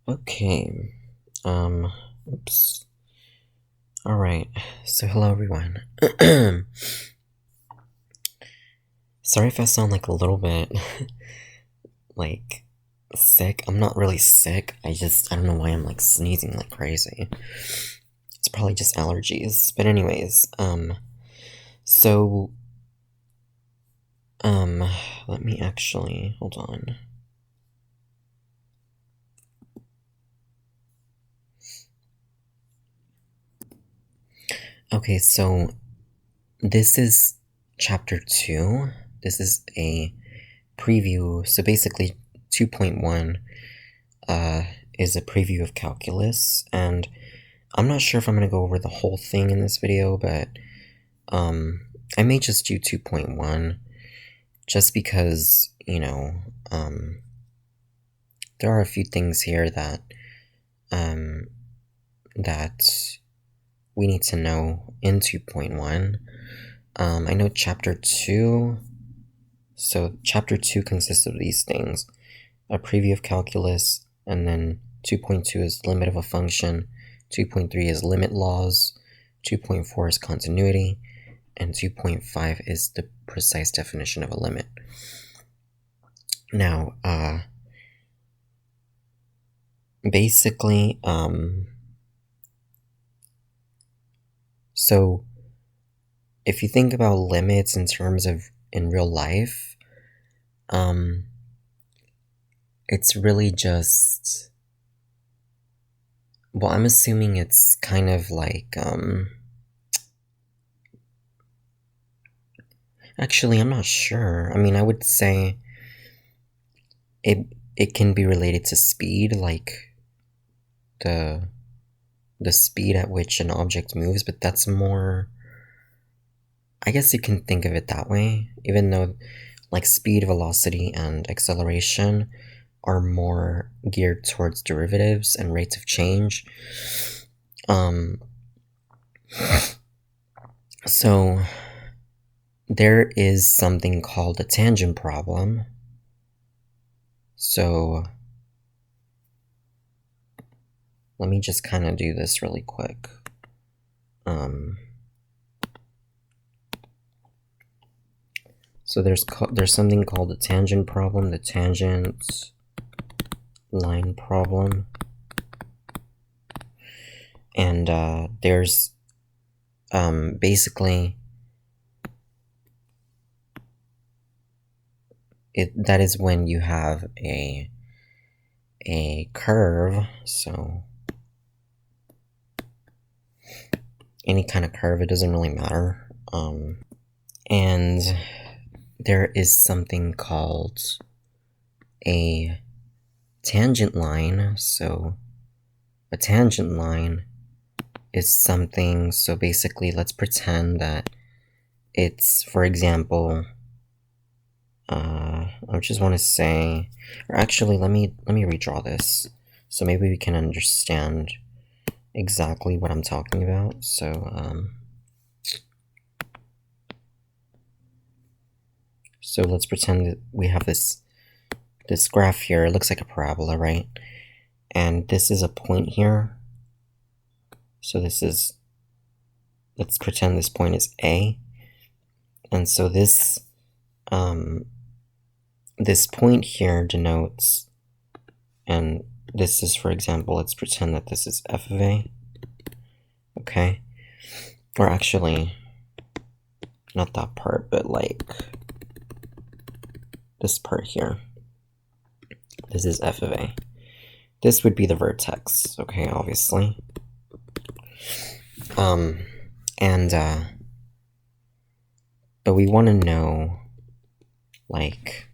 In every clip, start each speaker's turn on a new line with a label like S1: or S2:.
S1: Okay, oops. Alright, so hello everyone. Sorry if I sound like a little bit, like, sick. I'm not really sick, I don't know why I'm, like, sneezing like crazy. It's probably just allergies, but anyways, so, let me actually, hold on. Okay, so, this is chapter 2. This is a preview, so basically 2.1 is a preview of Calculus, and I'm not sure if I'm going to go over the whole thing in this video, but I may just do 2.1, just because, you know, there are a few things here that we need to know in 2.1. I know chapter 2, so chapter 2 consists of these things: a preview of calculus, and then 2.2 is limit of a function, 2.3 is limit laws, 2.4 is continuity, and 2.5 is the precise definition of a limit. Now, basically, so if you think about limits in terms of in real life, it's really just, well, I'm assuming it's kind of like, actually, I'm not sure. I mean, I would say it can be related to speed, like the speed at which an object moves, but that's more, I guess you can think of it that way, even though like speed, velocity, and acceleration are more geared towards derivatives and rates of change. So there is something called a tangent problem. So let me just kind of do this really quick. So there's something called the tangent problem, the tangent line problem, and there's basically that is when you have a curve, so any kind of curve, it doesn't really matter, and there is something called a tangent line. So a tangent line is something, so basically let's pretend that it's, for example, I just want to say, or actually let me redraw this so maybe we can understand exactly what I'm talking about. So let's pretend that we have this graph here. It looks like a parabola, right? And this is a point here. So this is, let's pretend this point is A. And so this this point here denotes, and this is, for example, let's pretend that this is f of A. Okay? Or actually, not that part, but like this part here. This is f of A. This would be the vertex, okay, obviously. But we want to know, like,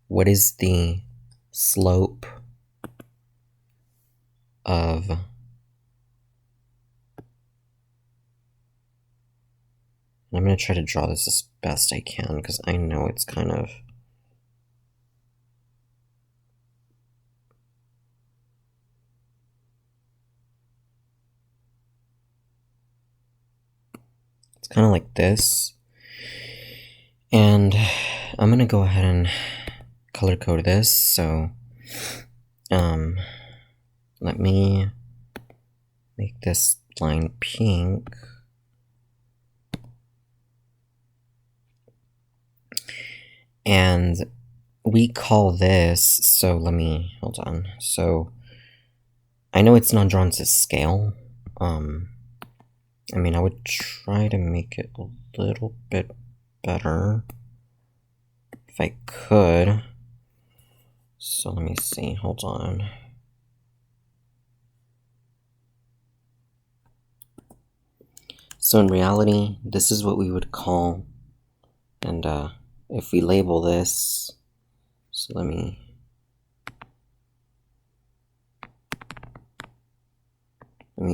S1: what is the slope of I'm going to try to draw this as best I can, because I know it's kind of like this. And I'm going to go ahead and color code this. So let me make this line pink. And we call this, so let me, hold on. So I know it's not drawn to scale. I mean, I would try to make it a little bit better if I could. So let me see, hold on. So in reality, this is what we would call, and if we label this, so let me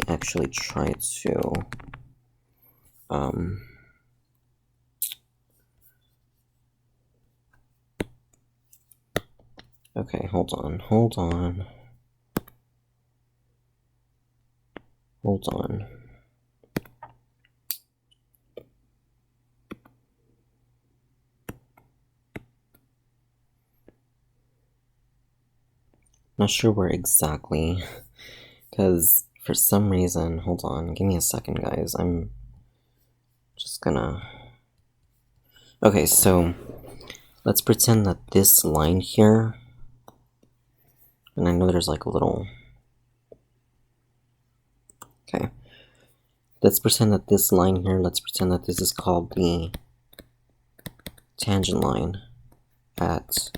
S1: actually try to okay, hold on. Not sure where exactly, because for some reason, hold on, give me a second, guys. I'm just gonna, okay, so let's pretend that this line here, and I know there's like a little, okay, let's pretend that this line here, let's pretend that this is called the tangent line at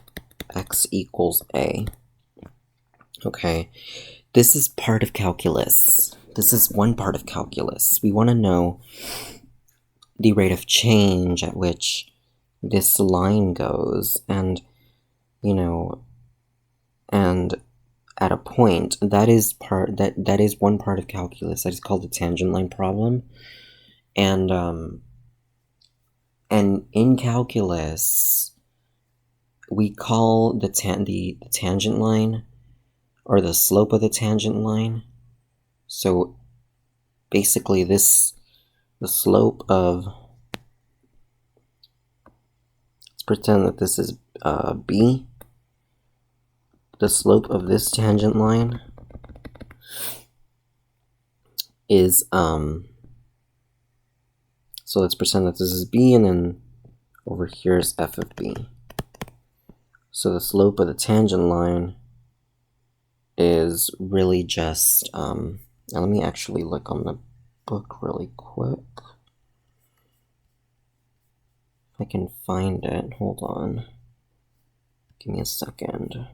S1: x equals a. Okay, this is part of calculus. This is one part of calculus. We want to know the rate of change at which this line goes, and, you know, and at a point, that is one part of calculus. That is called the tangent line problem. And in calculus, we call the tangent line, or the slope of the tangent line. So basically the slope of, let's pretend that this is b. The slope of this tangent line is, so let's pretend that this is b, and then over here is f of b. So the slope of the tangent line is really just, now let me actually look on the book really quick. If I can find it, hold on. Give me a second.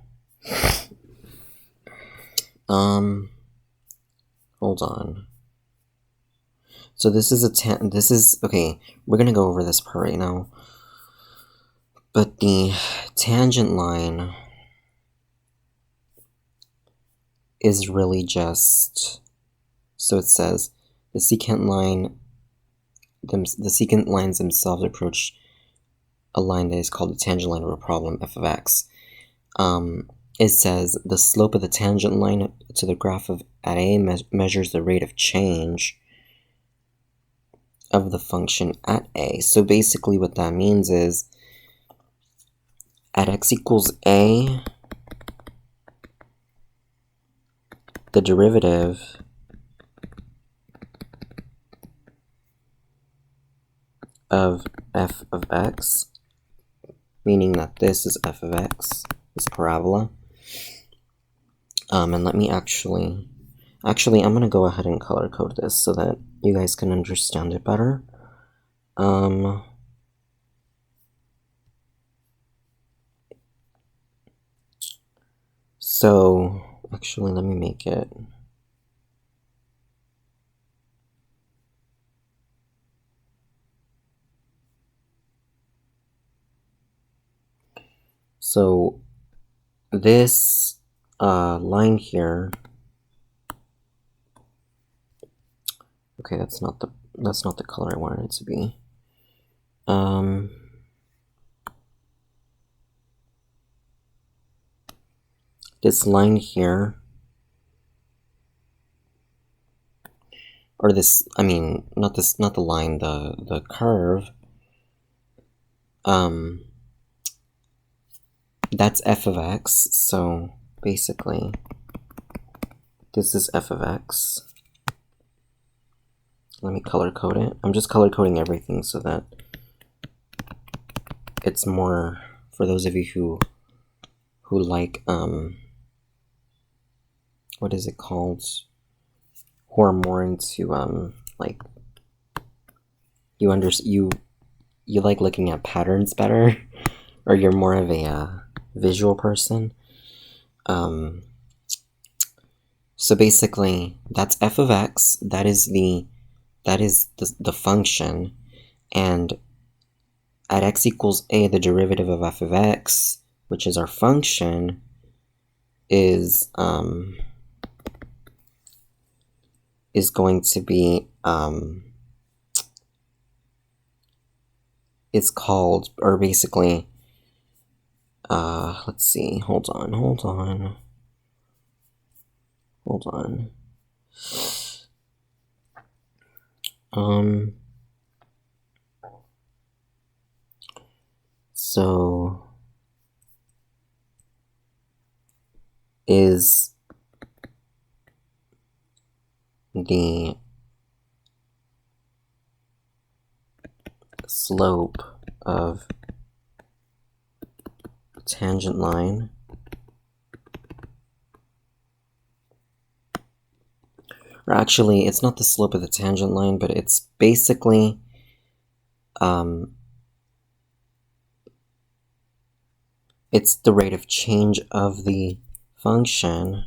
S1: Hold on. So this is okay, we're gonna go over this part right now. But the tangent line is really just, so it says the secant lines themselves approach a line that is called the tangent line of a problem f of x. It says the slope of the tangent line to the graph of at a measures the rate of change of the function at a. So basically what that means is at x equals a, the derivative of f of x, meaning that this is f of x, this parabola. And let me actually, I'm going to go ahead and color code this so that you guys can understand it better. So, actually, let me make it. So, this line here, okay, that's not the color I wanted it to be. This line here, or this, I mean, not the line, the curve, that's f of x, so basically this is f of x. Let me color code it. I'm just color coding everything so that it's more for those of you who like what is it called? Who are more into like you like looking at patterns better, or you're more of a visual person. So basically, that's f of x. That is the function, and at x equals a, the derivative of f of x, which is our function, is going to be it's called, or basically, let's see, hold on. So is the slope of tangent line or actually it's not the slope of the tangent line, but it's basically it's the rate of change of the function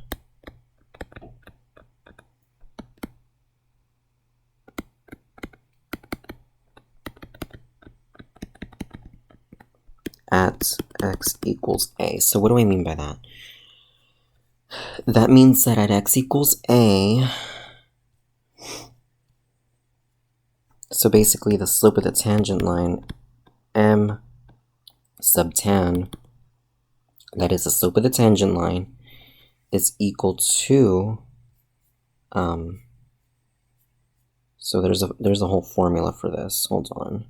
S1: at x equals a. So what do I mean by that? That means that at x equals a, so basically the slope of the tangent line, m sub tan, that is the slope of the tangent line, is equal to, so there's a whole formula for this. Hold on.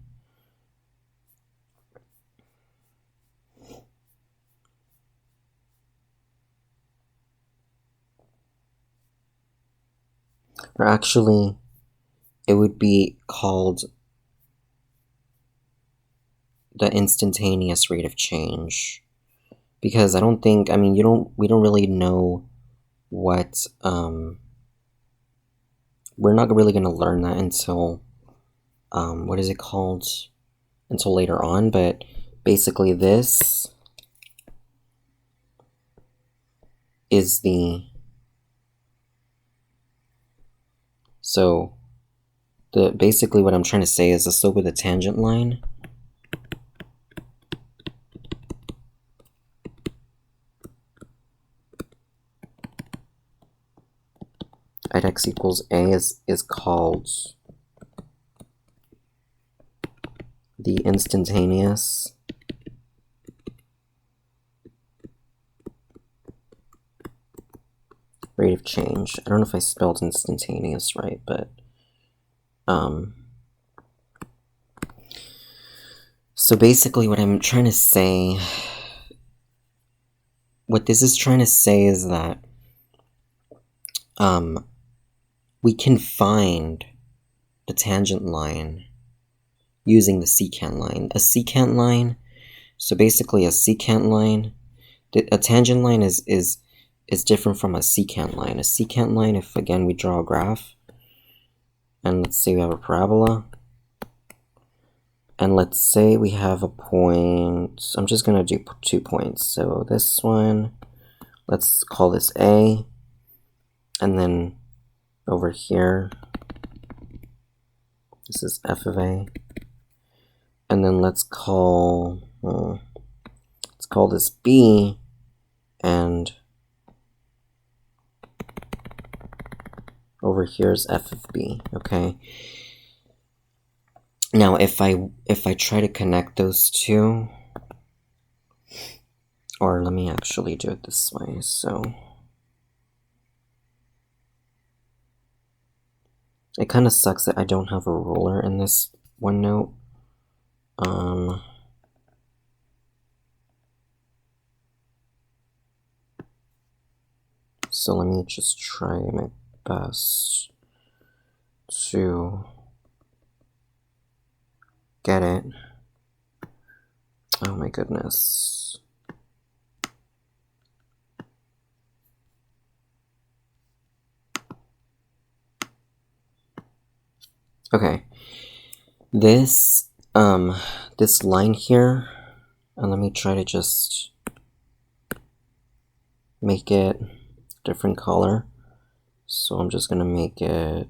S1: Or actually, it would be called the instantaneous rate of change, because I don't think, I mean, we don't really know what, we're not really going to learn that until, what is it called, until later on, but basically this is the, so basically what I'm trying to say is the slope of the tangent line at x equals a is called the instantaneous rate of change. I don't know if I spelled instantaneous right, but so basically what I'm trying to say, what this is trying to say is that we can find the tangent line using the secant line. A secant line, so basically a secant line, a tangent line is different from a secant line. A secant line, if again we draw a graph, and let's say we have a parabola, and let's say we have a point, I'm just going to do 2 points. So this one, let's call this A, and then over here, this is f of a, and then let's call this B, and over here is f of b. Okay. Now, if I try to connect those two, or let me actually do it this way. So it kind of sucks that I don't have a ruler in this OneNote. So let me just try my best to get it. Oh my goodness. Okay. This line here, and let me try to just make it different color. So I'm just gonna make it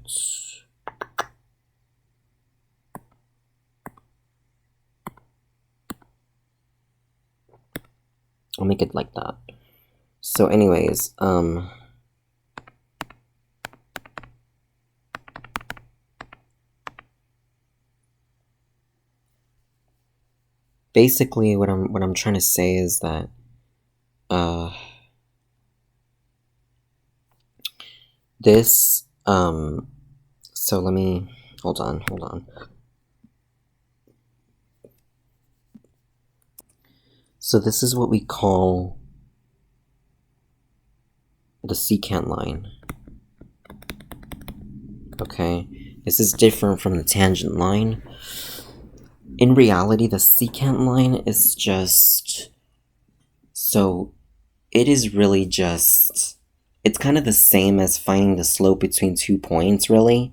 S1: I'll make it like that. So anyways, basically what I'm trying to say is that this so let me hold on. So this is what we call the secant line. Okay, this is different from the tangent line. In reality, the secant line is just, so it is really just, it's kind of the same as finding the slope between 2 points, really,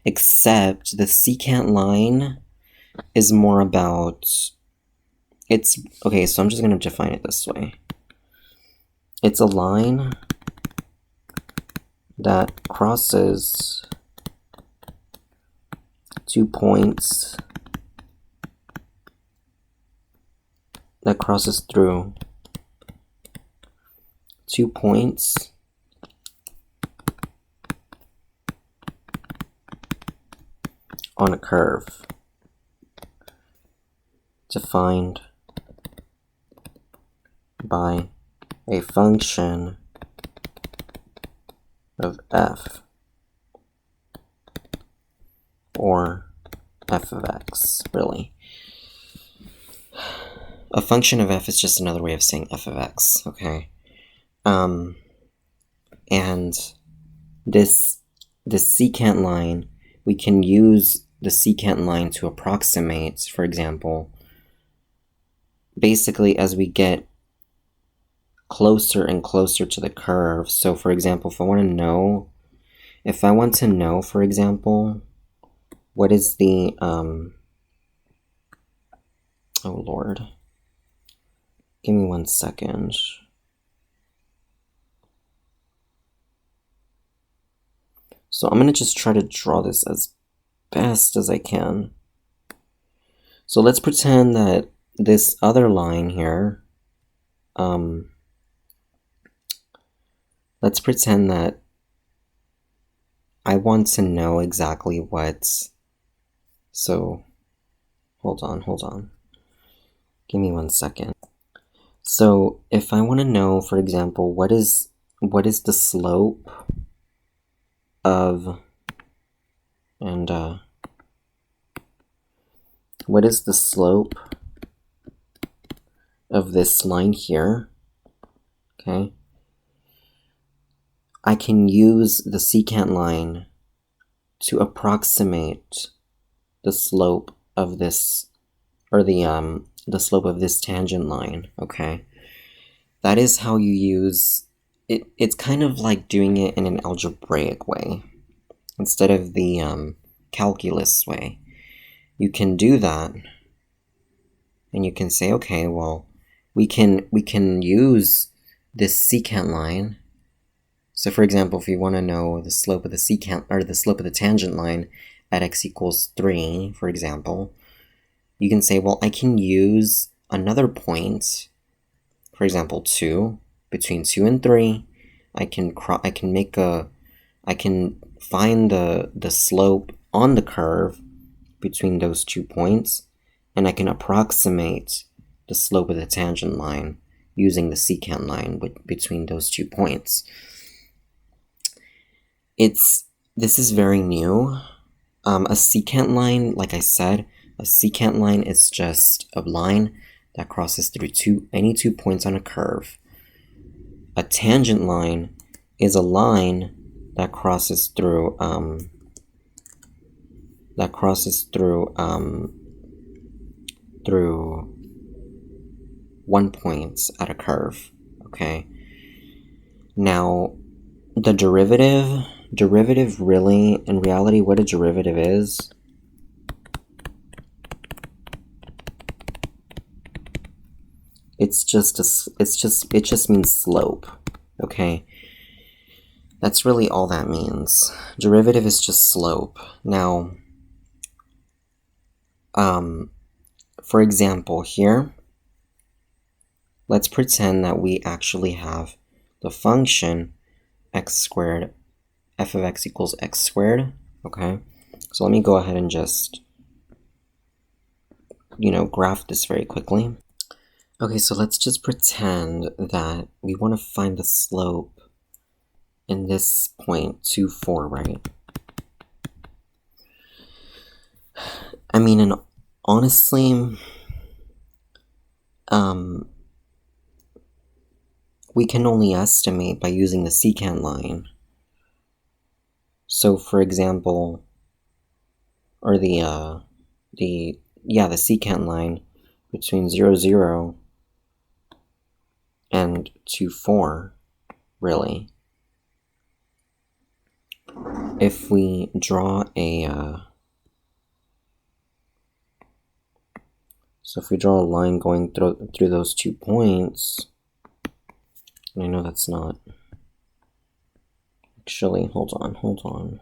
S1: except the secant line is more about, it's, okay, so I'm just going to define it this way. It's a line that crosses 2 points, that crosses through 2 points on a curve defined by a function of f, or f of x, really. A function of f is just another way of saying f of x, okay? And this secant line, we can use the secant line to approximate, for example, basically as we get closer and closer to the curve. So for example, if I want to know, for example, what is the, oh Lord, give me 1 second. So I'm going to just try to draw this as best as I can. So let's pretend that this other line here, let's pretend that I want to know exactly what, so hold on. Give me 1 second. So if I want to know, for example, what is the slope of, and what is the slope of this line here, okay, I can use the secant line to approximate the slope of this, or the slope of this tangent line, okay? That is how you use it. It's kind of like doing it in an algebraic way instead of the calculus way. You can do that, and you can say, okay, well, we can use this secant line. So for example, if you want to know the slope of the secant, or the slope of the tangent line at x equals 3, for example, you can say, well, I can use another point, for example, 2, between 2 and 3. I can find the slope on the curve between those 2 points, and I can approximate the slope of the tangent line using the secant line between those 2 points. This is very new. A secant line, like I said, a secant line is just a line that crosses through any 2 points on a curve. A tangent line is a line that crosses through through 1 point at a curve. Okay. Now, the derivative really, in reality, what a derivative is, it just means slope. Okay. That's really all that means. Derivative is just slope. Now, for example, here, let's pretend that we actually have the function x squared, f of x equals x squared, okay? So let me go ahead and just, graph this very quickly. Okay, so let's just pretend that we want to find the slope in this point, 2, 4, right? I mean, and honestly, we can only estimate by using the secant line. So, for example, or the secant line between 0, 0 and 2, 4, really. If we draw a line going through those 2 points, I know that's not actually, hold on.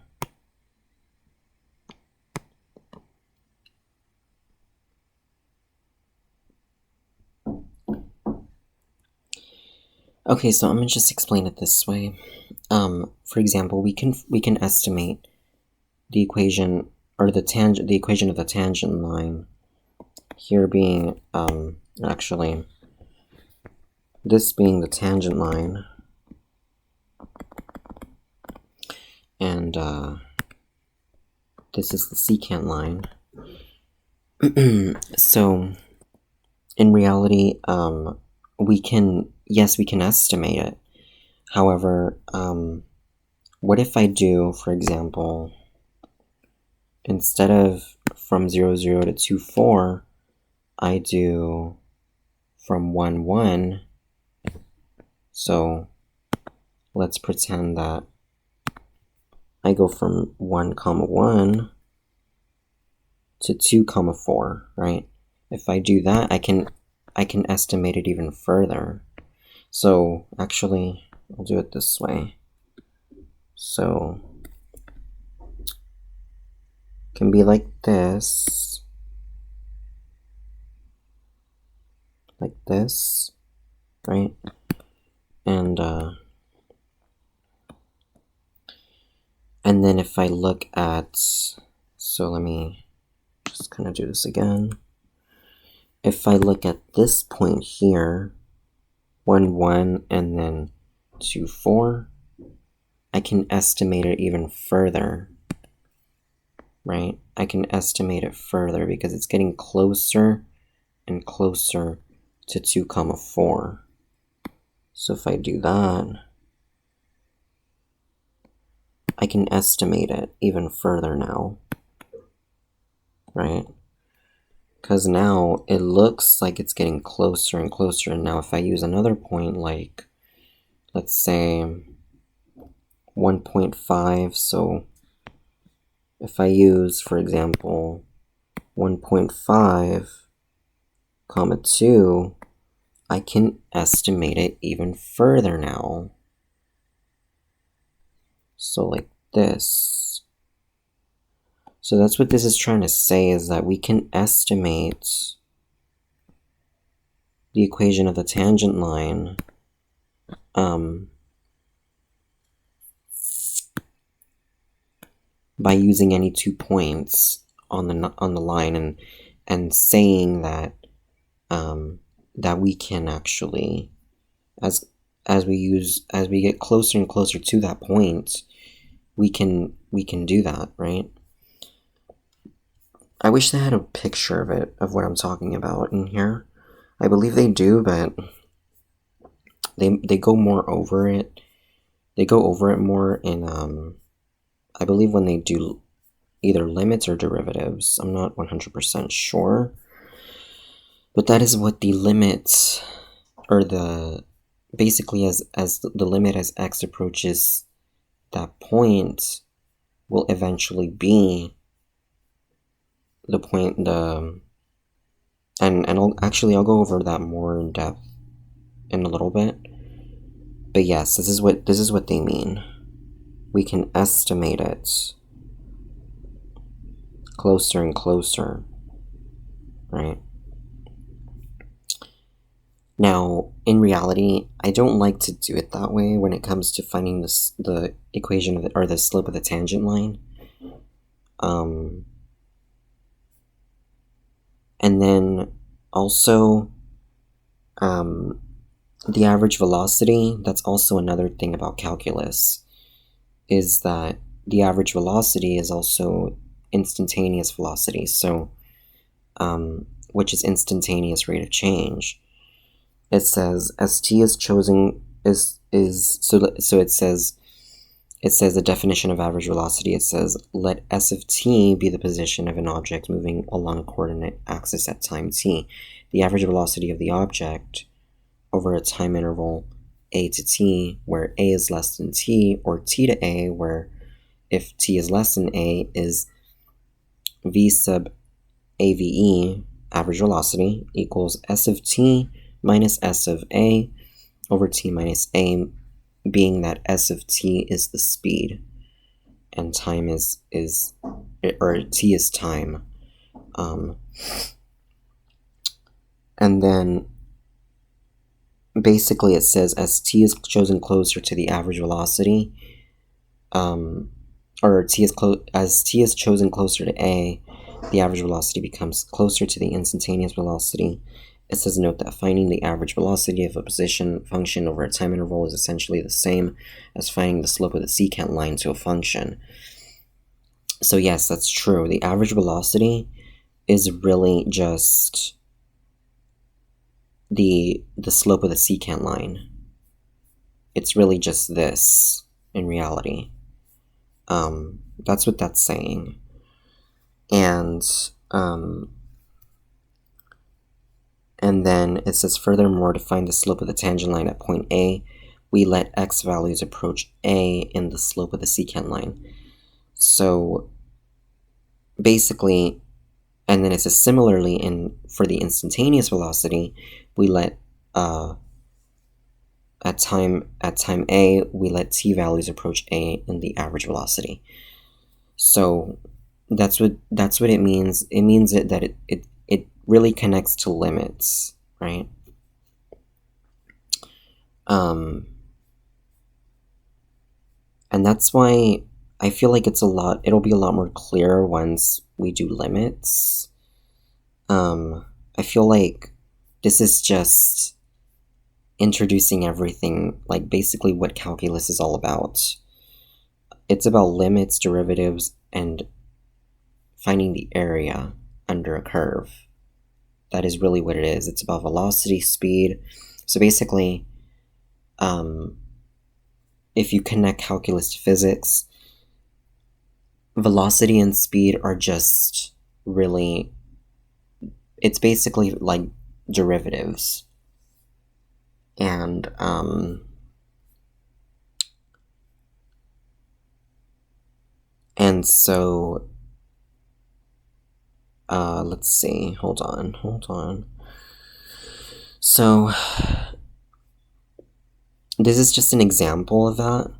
S1: Okay, so I'm gonna just explain it this way. For example, we can estimate the equation, or the equation of the tangent line here being actually this being the tangent line, and this is the secant line. So in reality, we can estimate it. However, what if I do, for example, instead of from 0, 0 to 2, 4, I do from 1, 1. So let's pretend that I go from 1, 1 to 2, 4, right? If I do that, I can estimate it even further. So actually, I'll do it this way. So it can be like this, right? And then if I look at, so let me just kind of do this again. If I look at this point here, 1, 1, and then 2, 4, I can estimate it even further, right? I can estimate it further because it's getting closer and closer to 2, 4. So if I do that, I can estimate it even further now, right? Because now it looks like it's getting closer and closer. And now if I use another point, like, let's say 1.5, so if I use, for example, 1.5, 2, I can estimate it even further now. So like this. So that's what this is trying to say, is that we can estimate the equation of the tangent line by using any 2 points on the line, and saying that that we can actually, as we get closer and closer to that point, we can do that, right? I wish they had a picture of it, of what I'm talking about in here. I believe they do, but they go more over it They go over it more in, I believe when they do either limits or derivatives. I'm not 100% sure. But that is what the limit, or basically as the limit as x approaches that point will eventually be the point, and I'll go over that more in depth in a little bit. But yes, this is what they mean. We can estimate it closer and closer, right? Now, in reality, I don't like to do it that way when it comes to finding the equation of it, or the slope of the tangent line. And then also, the average velocity, that's also another thing about calculus, is that the average velocity is also instantaneous velocity, so, which is instantaneous rate of change. It says as t is chosen so it says the definition of average velocity. It says let s of t be the position of an object moving along a coordinate axis at time t. The average velocity of the object over a time interval a to t, where a is less than t, or t to a, where if t is less than a, is v sub ave, average velocity, equals s of t minus s of a over t minus a, being that s of t is the speed and time or t is time. And then basically it says as t is chosen closer to the average velocity, or as t is chosen closer to a, the average velocity becomes closer to the instantaneous velocity. It says note that finding the average velocity of a position function over a time interval is essentially the same as finding the slope of the secant line to a function. So yes, that's true. The average velocity is really just the slope of the secant line. It's really just this in reality. That's what that's saying. And then it says, furthermore, to find the slope of the tangent line at point A, we let x values approach A in the slope of the secant line. So basically, and then it says similarly for the instantaneous velocity, we let at time A, we let t values approach A in the average velocity. So that's what it means. It means that it really connects to limits, right? And that's why I feel like it'll be a lot more clear once we do limits. I feel like this is just introducing everything, like basically what calculus is all about. It's about limits, derivatives, and finding the area under a curve. That is really what it is. It's about velocity, speed. So basically, if you connect calculus to physics, velocity and speed are just really, it's basically like derivatives. And so let's see, hold on. So this is just an example of that.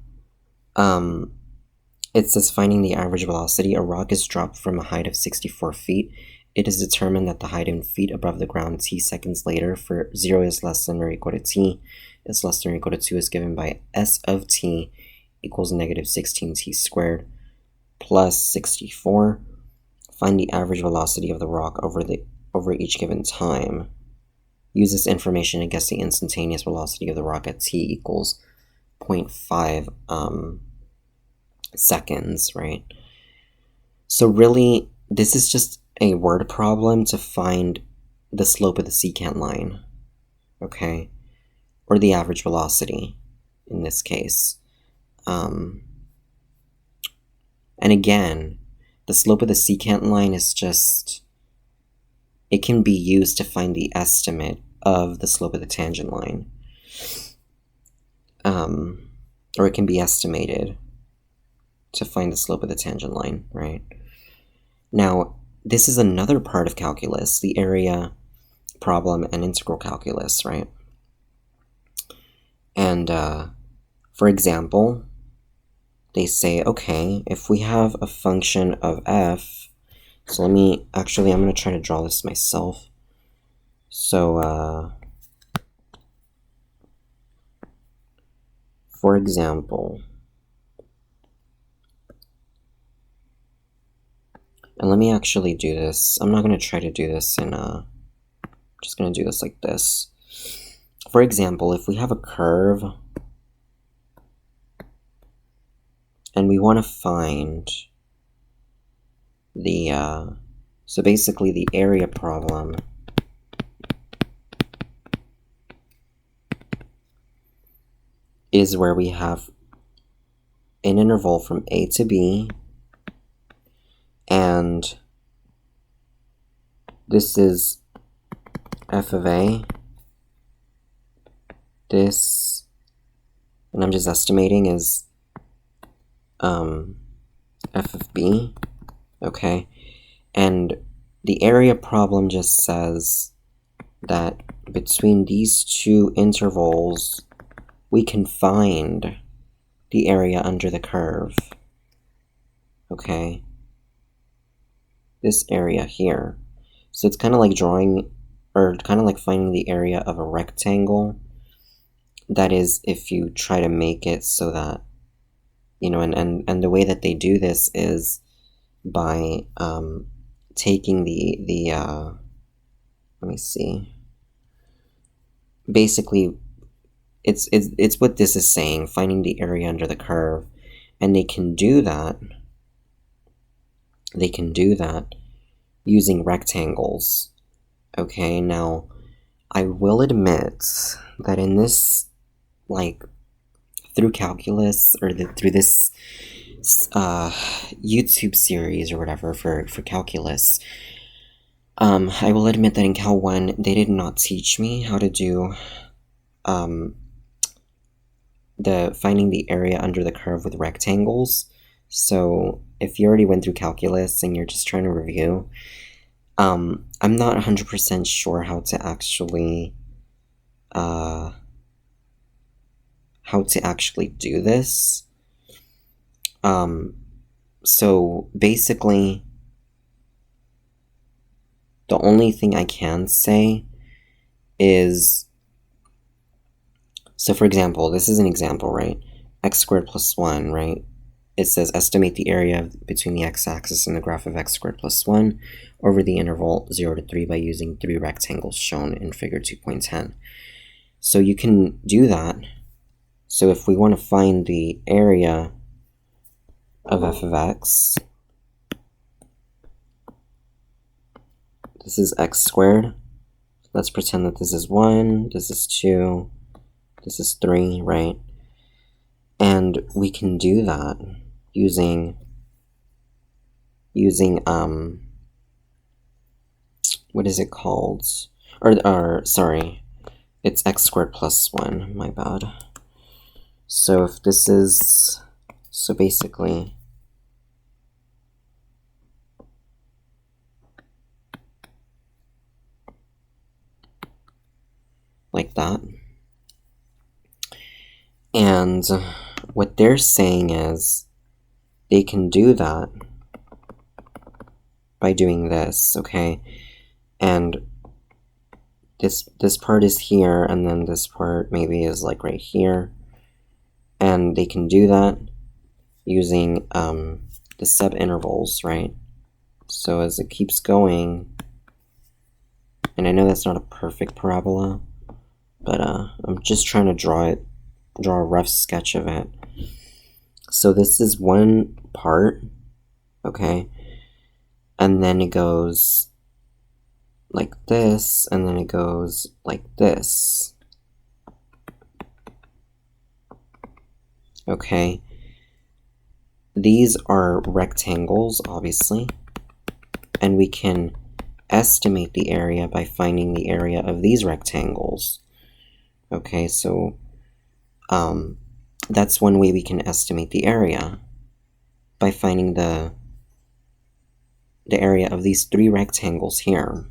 S1: It says finding the average velocity. A rock is dropped from a height of 64 feet. It is determined that the height in feet above the ground t seconds later for 0 is less than or equal to t is less than or equal to 2 is given by s of t equals negative 16t squared plus 64. Find the average velocity of the rock over each given time. Use this information to guess the instantaneous velocity of the rock at t equals 0.5 seconds, right? So really, this is just a word problem to find the slope of the secant line, okay? Or the average velocity in this case. and again, the slope of the secant line is just, it can be used to find the estimate of the slope of the tangent line. Or it can be estimated to find the slope of the tangent line, right? Now, this is another part of calculus, the area problem and integral calculus, right? And for example, they say, okay, if we have a function of f, so I'm going to try to draw this myself. So, for example, and let me actually do this. I'm not going to try to do this in, just going to do this like this. For example, if we have a curve and we want to find the, so basically the area problem is where we have an interval from A to B, and this is f of A, this, and I'm just estimating, is f of B, okay? And the area problem just says that between these two intervals, we can find the area under the curve, okay? This area here. So it's kind of like drawing, or kind of like finding the area of a rectangle. That is, if you try to make it so that, you know, and the way that they do this is by taking the let me see. Basically, it's what this is saying, finding the area under the curve, and they can do that. They can do that using rectangles. Okay, now I will admit that in this, like, through calculus, or through this YouTube series or whatever for calculus, I will admit that in Cal 1, they did not teach me how to do the finding the area under the curve with rectangles. So if you already went through calculus and you're just trying to review, I'm not 100% sure how to actually do this. So basically, the only thing I can say is, so for example, this is an example, right? X squared plus 1, right? It says estimate the area between the x-axis and the graph of x squared plus 1 over the interval 0 to 3 by using 3 rectangles shown in figure 2.10. So you can do that. So if we want to find the area of f of x, this is x squared. Let's pretend that this is 1, this is 2, this is 3, right? And we can do that using what is it called? Or sorry, it's x squared plus 1, my bad. So if this is, so basically, like that. And what they're saying is they can do that by doing this, okay? And this part is here, and then this part maybe is like right here. And they can do that using the subintervals, right? So as it keeps going, and I know that's not a perfect parabola, but I'm just trying to draw a rough sketch of it. So this is one part, okay? And then it goes like this, and then it goes like this. Okay, these are rectangles, obviously, and we can estimate the area by finding the area of these rectangles. Okay, so that's one way we can estimate the area, by finding the area of these three rectangles here.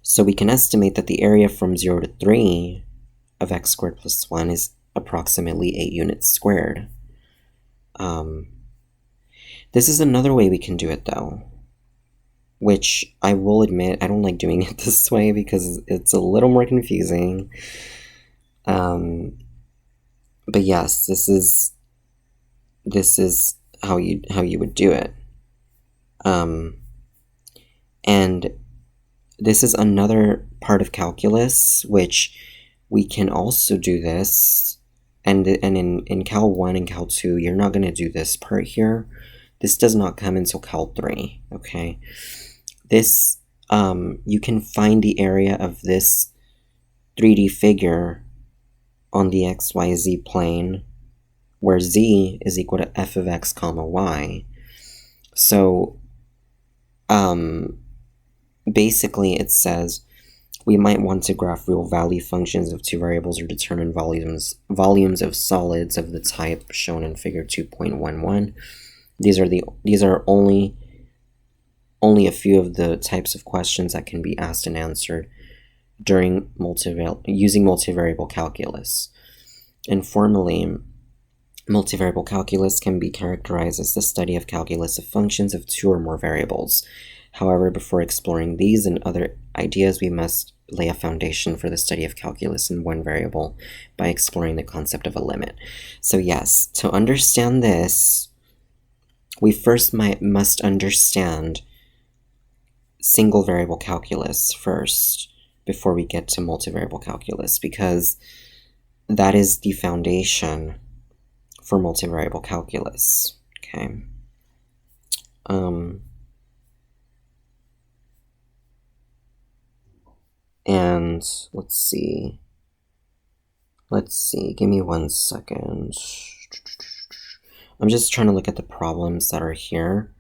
S1: So we can estimate that the area from 0 to 3 of x squared plus 1 is approximately 8 units squared. This is another way we can do it, though, which I will admit I don't like doing it this way because it's a little more confusing. But yes, this is how you would do it. And this is another part of calculus, which we can also do this. And in Cal 1 and Cal 2, you're not going to do this part here. This does not come until Cal 3, okay? This, you can find the area of this 3D figure on the XYZ plane, where z is equal to f of x comma y. So, basically it says we might want to graph real value functions of two variables or determine volumes of solids of the type shown in figure 2.11. These are only a few of the types of questions that can be asked and answered during using multivariable calculus. Informally, multivariable calculus can be characterized as the study of calculus of functions of two or more variables. However, before exploring these and other ideas, we must lay a foundation for the study of calculus in one variable by exploring the concept of a limit. So yes, to understand this, we first must understand single variable calculus first before we get to multivariable calculus, because that is the foundation for multivariable calculus. Okay. And let's see, give me 1 second. I'm just trying to look at the problems that are here.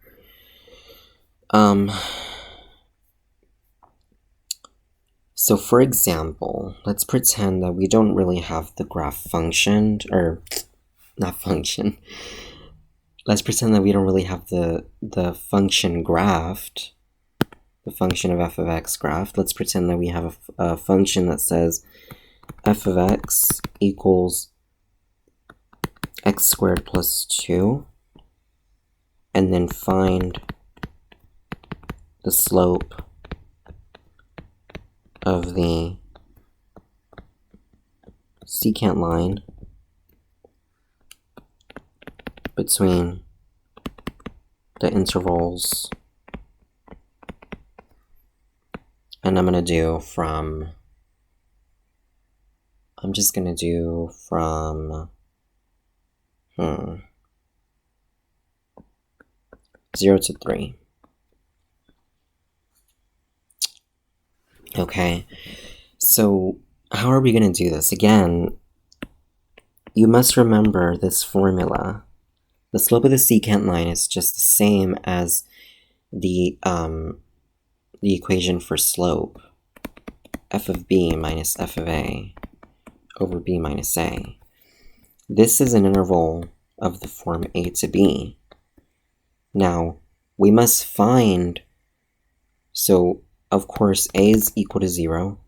S1: So for example, let's pretend that we don't really have the graph functioned, or not function. Let's pretend that we don't really have the function graphed, the function of f of x graphed. Let's pretend that we have a function that says f of x equals x squared plus 2, and then find the slope of the secant line between the intervals, and I'm just going to do from 0 to 3. Okay, so how are we going to do this? Again, you must remember this formula. The slope of the secant line is just the same as the equation for slope, f of b minus f of a over b minus a. This is an interval of the form a to b. Now, we must find, so of course a is equal to 0,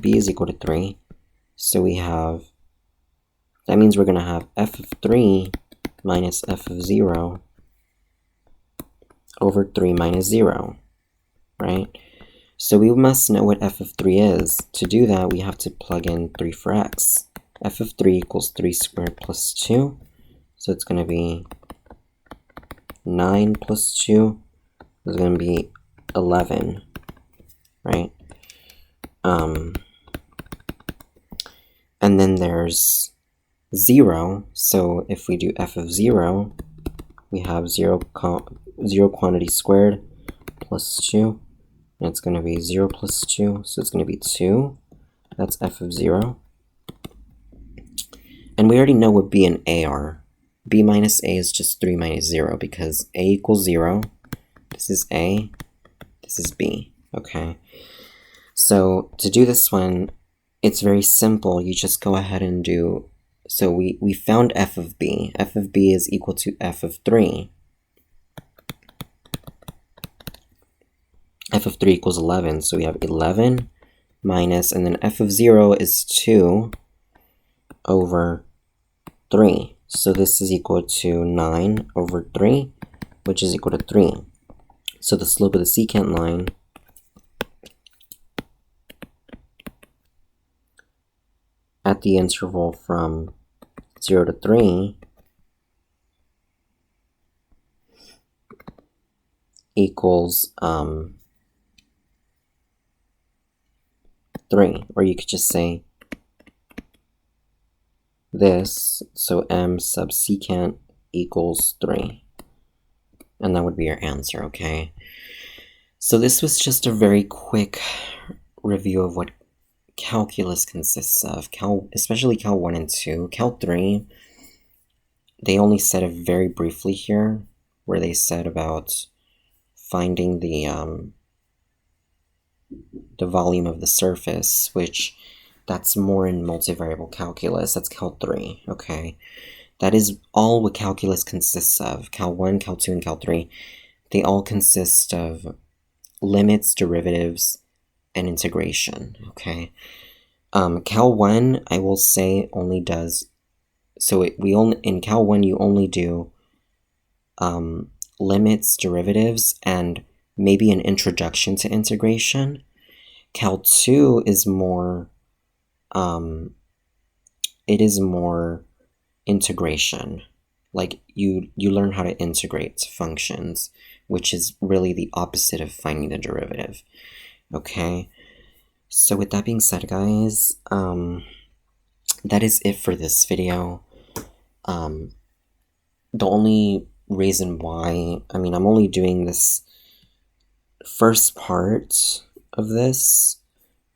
S1: b is equal to 3, so that means we're going to have f of 3 minus f of 0 over 3 minus 0, right? So we must know what f of 3 is. To do that, we have to plug in 3 for x. F of 3 equals 3 squared plus 2, so it's going to be 9 plus 2 is going to be 11, right? And then there's 0, so if we do f of 0, we have 0 quantity squared plus 2, and it's going to be 0 plus 2, so it's going to be 2. That's f of 0. And we already know what b and a are. b minus a is just 3 minus 0 because a equals 0. This is a, this is b, okay? So to do this one, it's very simple. You just go ahead and do, so we found f of b. F of b is equal to f of 3. F of 3 equals 11, so we have 11 minus, and then f of 0 is 2 over 3. So this is equal to 9 over 3, which is equal to 3. So the slope of the secant line at the interval from 0 to 3 equals 3, or you could just say this, so m sub secant equals 3, and that would be your answer, okay? So this was just a very quick review of what calculus consists of, especially Cal 1 and 2. Cal 3, they only said it very briefly here, where they said about finding the volume of the surface, which that's more in multivariable calculus. That's Cal 3, okay? That is all what calculus consists of. Cal 1, Cal 2, and Cal 3, they all consist of limits, derivatives, and integration, okay? Cal 1, I will say, only does, so in Cal 1, you only do limits, derivatives, and maybe an introduction to integration. Cal 2 is more, it is more integration. Like, you learn how to integrate functions, which is really the opposite of finding the derivative, okay? So with that being said, guys, that is it for this video. The only reason why, I mean, I'm only doing this first part of this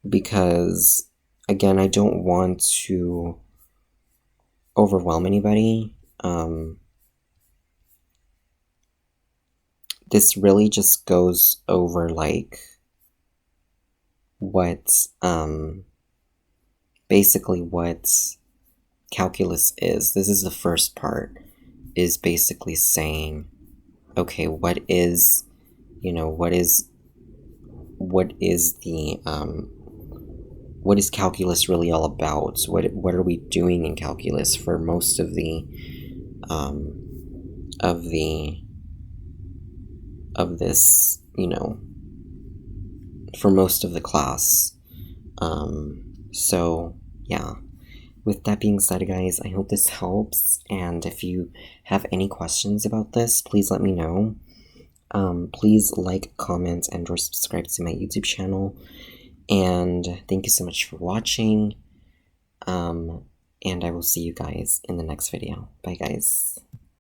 S1: because, again, I don't want to overwhelm anybody. This really just goes over, like, what, basically what calculus is. This is the first part, is basically saying, okay, what is, you know, what is the, what is calculus really all about? What are we doing in calculus for most of this, you know, for most of the class. So yeah, with that being said, guys, I hope this helps, and if you have any questions about this, please let me know. Please like, comment, and or subscribe to my YouTube channel, and thank you so much for watching, and I will see you guys in the next video. Bye, guys.